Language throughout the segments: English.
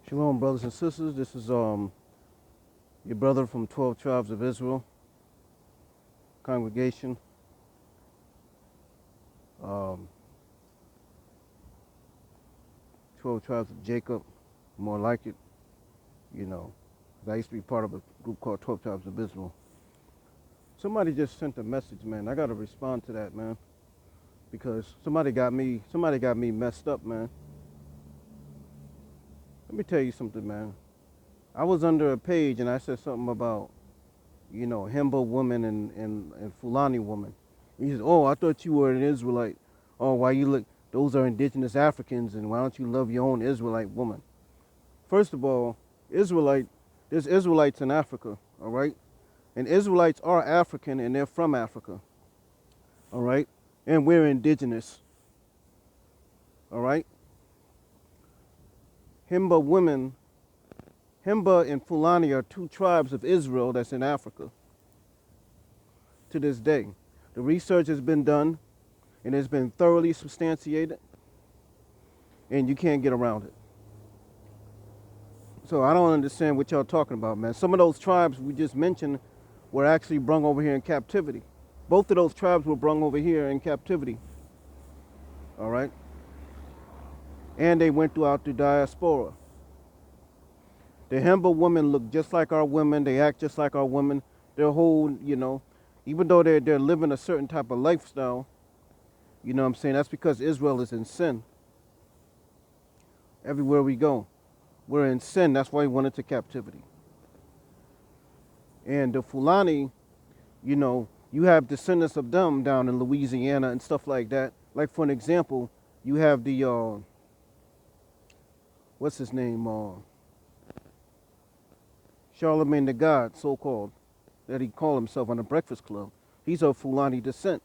Shalom, brothers and sisters. This is your brother from 12 Tribes of Israel congregation. Um, 12 Tribes of Jacob, more like it, you know. 'Cause I used to be part of a group called 12 Tribes of Israel. Somebody just sent a message, man. I gotta respond to that, man, because somebody got me messed up, man. Let me tell you something, man. I was under a page and I said something about, Himba woman and Fulani woman. He says, "Oh, I thought you were an Israelite. Oh, why you look? Those are indigenous Africans, and why don't you love your own Israelite woman?" First of all, there's Israelites in Africa, all right? And Israelites are African, and they're from Africa, all right? And we're indigenous, all right? Himba women, Himba and Fulani are two tribes of Israel that's in Africa to this day. The research has been done, and it's been thoroughly substantiated, and you can't get around it. So I don't understand what y'all talking about, man. Some of those tribes we just mentioned were actually brung over here in captivity. Both of those tribes were brung over here in captivity, all right? And they went throughout the diaspora. The Hemba women look just like our women. They act just like our women. Their whole, even though they're living a certain type of lifestyle, you know what I'm saying? That's because Israel is in sin. Everywhere we go, we're in sin. That's why we went into captivity. And the Fulani, you have descendants of them down in Louisiana and stuff like that. Like for an example, you have the what's his name? Charlemagne the God, so-called, that he called himself on the Breakfast Club. He's of Fulani descent.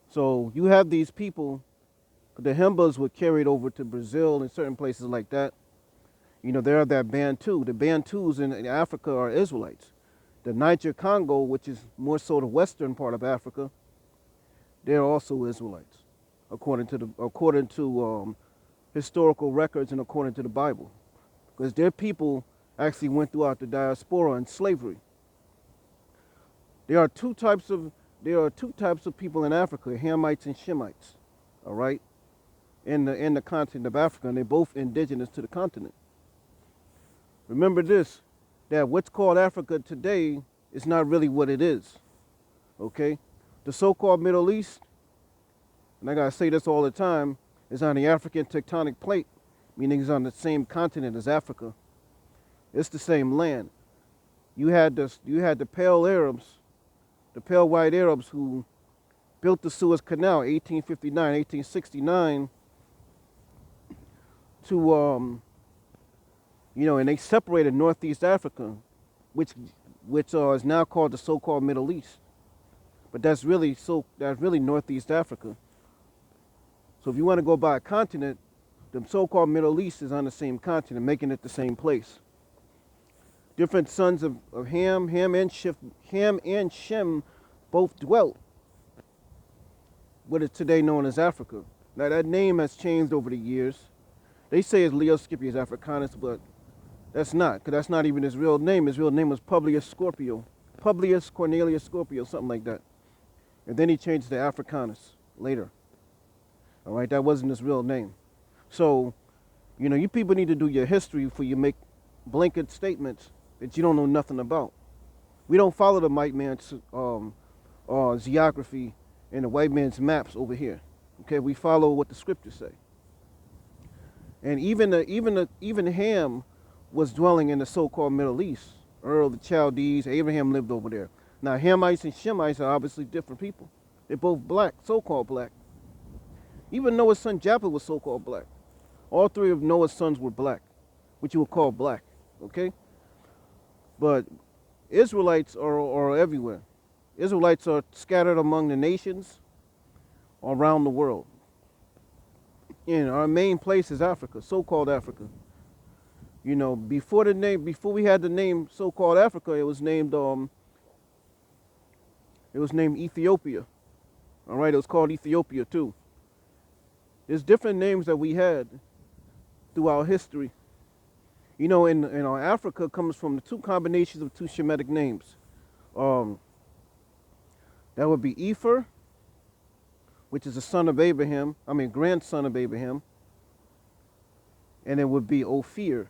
So you have these people. The Himbas were carried over to Brazil and certain places like that. There are that Bantu. The Bantus in Africa are Israelites. The Niger Congo, which is more so the western part of Africa, they're also Israelites, according to historical records and according to the Bible, because their people actually went throughout the diaspora in slavery. There are two types of people in Africa: Hamites and Shemites. All right, in the continent of Africa, and they're both indigenous to the continent. Remember this: that what's called Africa today is not really what it is. Okay, the so-called Middle East, and I gotta say this all the time, is on the African tectonic plate, meaning it's on the same continent as Africa. It's the same land. You had the pale Arabs, the pale white Arabs who built the Suez Canal 1859, 1869 to and they separated Northeast Africa, which is now called the so-called Middle East. But that's really Northeast Africa. So if you want to go by a continent, the so-called Middle East is on the same continent, making it the same place. Different sons of Ham and Shem both dwelt what is today known as Africa. Now that name has changed over the years. They say it's Leo Scipius Africanus, but that's not, because that's not even his real name. His real name was Publius Cornelius Scorpio, something like that. And then he changed to Africanus later. All right, that wasn't his real name. So, you people need to do your history before you make blanket statements that you don't know nothing about. We don't follow the white man's geography and the white man's maps over here. Okay, we follow what the scriptures say. And even Ham was dwelling in the so-called Middle East. Ur, the Chaldees, Abraham lived over there. Now Hamites and Shemites are obviously different people. They're both black, so-called black. Even Noah's son Japheth was so-called black. All three of Noah's sons were black, which you would call black, okay? But Israelites are everywhere. Israelites are scattered among the nations around the world. And our main place is Africa, so-called Africa. Before we had the name so-called Africa, it was named Ethiopia. All right, it was called Ethiopia too. There's different names that we had throughout history. You know, in Africa comes from the two combinations of two Shemitic names. Um, that would be Ephor, which is the son of Abraham, grandson of Abraham, and it would be Ophir,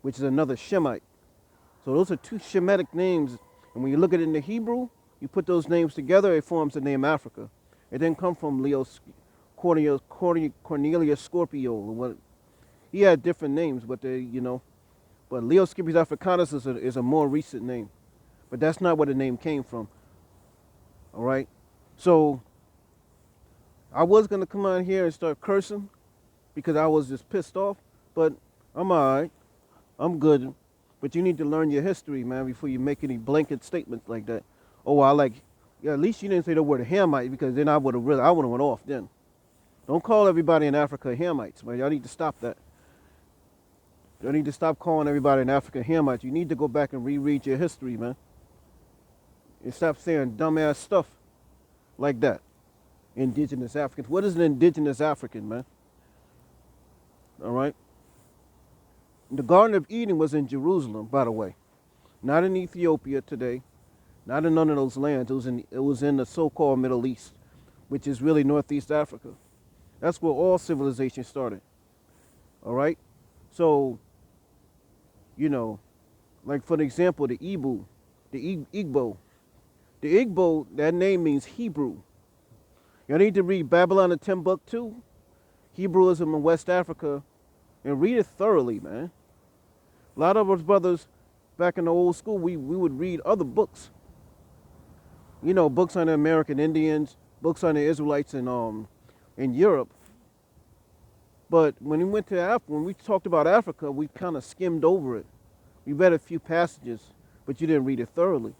which is another Shemite. So those are two Shemitic names, and when you look at it in the Hebrew, you put those names together, it forms the name Africa. It didn't come from Cornelius Scorpio. He had different names, but but Leo Scipius Africanus is a more recent name. But that's not where the name came from. All right? So I was going to come on here and start cursing because I was just pissed off, but I'm all right. I'm good. But you need to learn your history, man, before you make any blanket statements like that. Oh, yeah, at least you didn't say the word Hamite, because then I would have went off then. Don't call everybody in Africa Hamites, man. Y'all need to stop that. Y'all need to stop calling everybody in Africa Hamites. You need to go back and reread your history, man. And stop saying dumbass stuff like that. Indigenous Africans. What is an indigenous African, man? All right? The Garden of Eden was in Jerusalem, by the way. Not in Ethiopia today. Not in none of those lands. It was in the so-called Middle East, which is really Northeast Africa. That's where all civilization started. All right? So, like for example, the Igbo. The Igbo, that name means Hebrew. You need to read Babylon and Timbuktu, Hebrewism in West Africa, and read it thoroughly, man. A lot of us brothers back in the old school, we would read other books. Books on the American Indians, books on the Israelites in Europe. But when we went to Africa, when we talked about Africa, we kind of skimmed over it. We read a few passages, but you didn't read it thoroughly.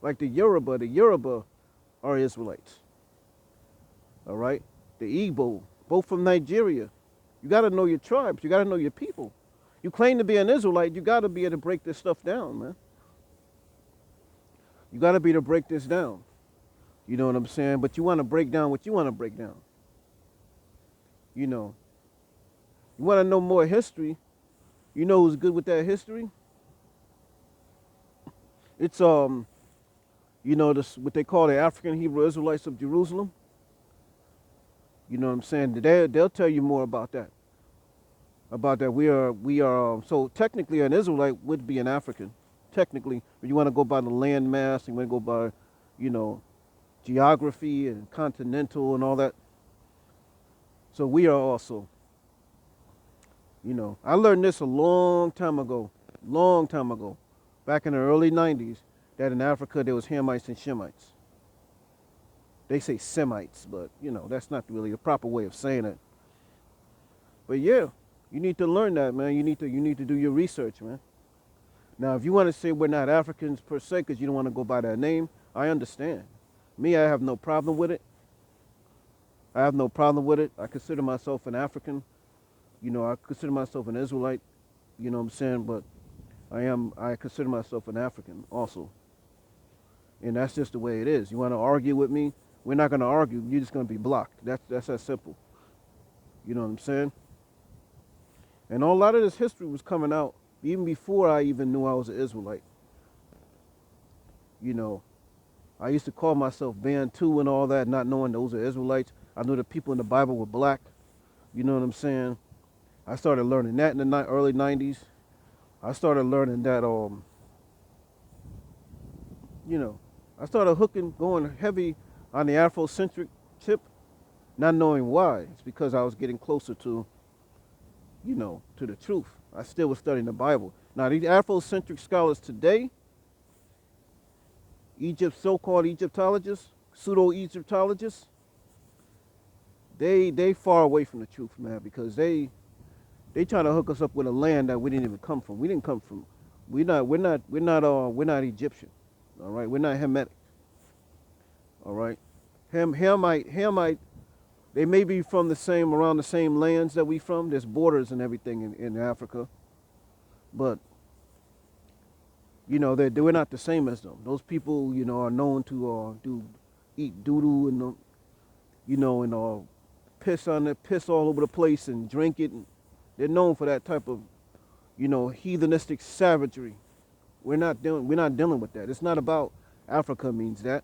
Like the Yoruba are Israelites. All right? The Igbo, both from Nigeria. You got to know your tribes. You got to know your people. You claim to be an Israelite, you got to be able to break this stuff down, man. You got to be able to break this down. You know what I'm saying? But you want to break down what you want to break down. You want to know more history. You know who's good with that history? It's what they call the African Hebrew Israelites of Jerusalem. You know what I'm saying? They'll tell you more about that. So technically an Israelite would be an African. Technically, but you want to go by the land mass, you want to go by, geography and continental and all that. So we are also, I learned this a long time ago, back in the early 90s, that in Africa there was Hamites and Shemites. They say Semites, but, that's not really the proper way of saying it. But yeah, you need to learn that, man. You need to do your research, man. Now, if you want to say we're not Africans per se because you don't want to go by that name, I understand. Me, I have no problem with it. I consider myself an African. I consider myself an Israelite. You know what I'm saying? But I consider myself an African also. And that's just the way it is. You want to argue with me? We're not going to argue. You're just going to be blocked. That's that simple. You know what I'm saying? And a lot of this history was coming out even before I even knew I was an Israelite. I used to call myself Bantu and all that, not knowing those are Israelites. I knew the people in the Bible were black. You know what I'm saying? I started learning that in the early 90s. I started learning that, I started going heavy on the Afrocentric tip, not knowing why. It's because I was getting closer to the truth. I still was studying the Bible. Now, these Afrocentric scholars today, so-called Egyptologists, pseudo-Egyptologists, they far away from the truth, man, because they trying to hook us up with a land that we didn't even come from. We didn't come from. We're not Egyptian. All right, we're not Hamitic. All right, Hamite. They may be from around the same lands that we from. There's borders and everything in Africa. But, we're not the same as them. Those people, are known to eat doo-doo and, piss all over the place and drink it. And they're known for that type of heathenistic savagery. We're not dealing with that. It's not about Africa means that.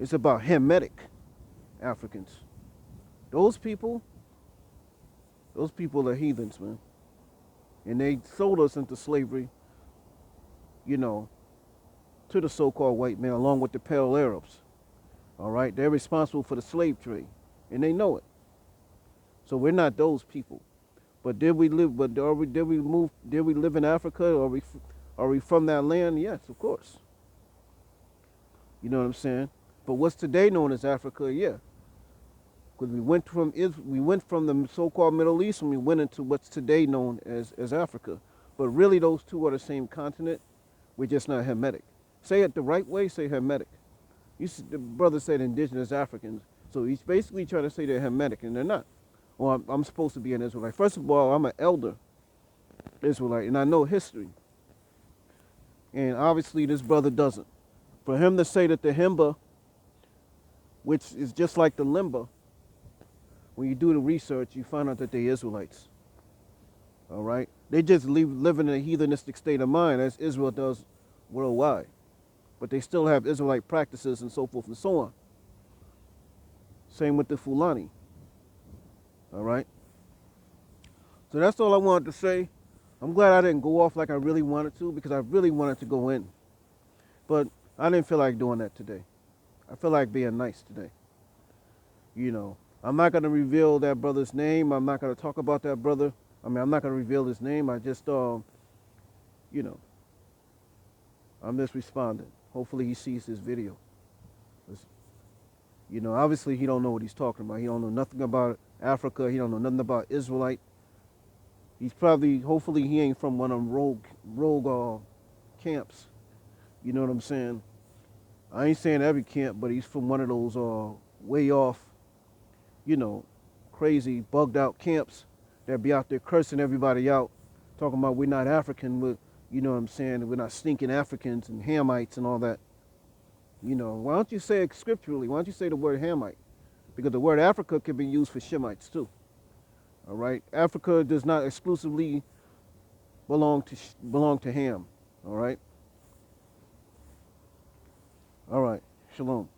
It's about Hamitic Africans. Those people, those people are heathens, man. And they sold us into slavery, you know, to the so-called white man along with the pale Arabs. All right, they're responsible for the slave trade, and they know it. So we're not those people. But did we live? But did we move? Did we live in Africa? Are we from that land? Yes, of course. You know what I'm saying? But what's today known as Africa? Yeah, because we went from the so-called Middle East and we went into what's today known as Africa. But really, those two are the same continent. We're just not Hamitic. Say it the right way. Say Hamitic. The brother said indigenous Africans, so he's basically trying to say they're Hamitic, and they're not. Well, I'm supposed to be an Israelite. First of all, I'm an elder Israelite, and I know history. And obviously, this brother doesn't. For him to say that the Himba, which is just like the Limba, when you do the research, you find out that they're Israelites. All right? They just live in a heathenistic state of mind, as Israel does worldwide. But they still have Israelite practices and so forth and so on. Same with the Fulani. All right? So that's all I wanted to say. I'm glad I didn't go off like I really wanted to, because I really wanted to go in. But I didn't feel like doing that today. I feel like being nice today. I'm not going to reveal that brother's name. I'm not going to talk about that brother. I'm not going to reveal his name. I just, I'm just responding. Hopefully he sees this video. Obviously he don't know what he's talking about. He don't know nothing about Africa. He don't know nothing about Israelite. Hopefully he ain't from one of them rogue camps. You know what I'm saying? I ain't saying every camp, but he's from one of those way off, crazy bugged out camps that be out there cursing everybody out, talking about we're not African, you know what I'm saying? We're not stinking Africans and Hamites and all that. Why don't you say it scripturally? Why don't you say the word Hamite? Because the word Africa can be used for Shemites too. All right? Africa does not exclusively belong to Ham. All right? All right. Shalom.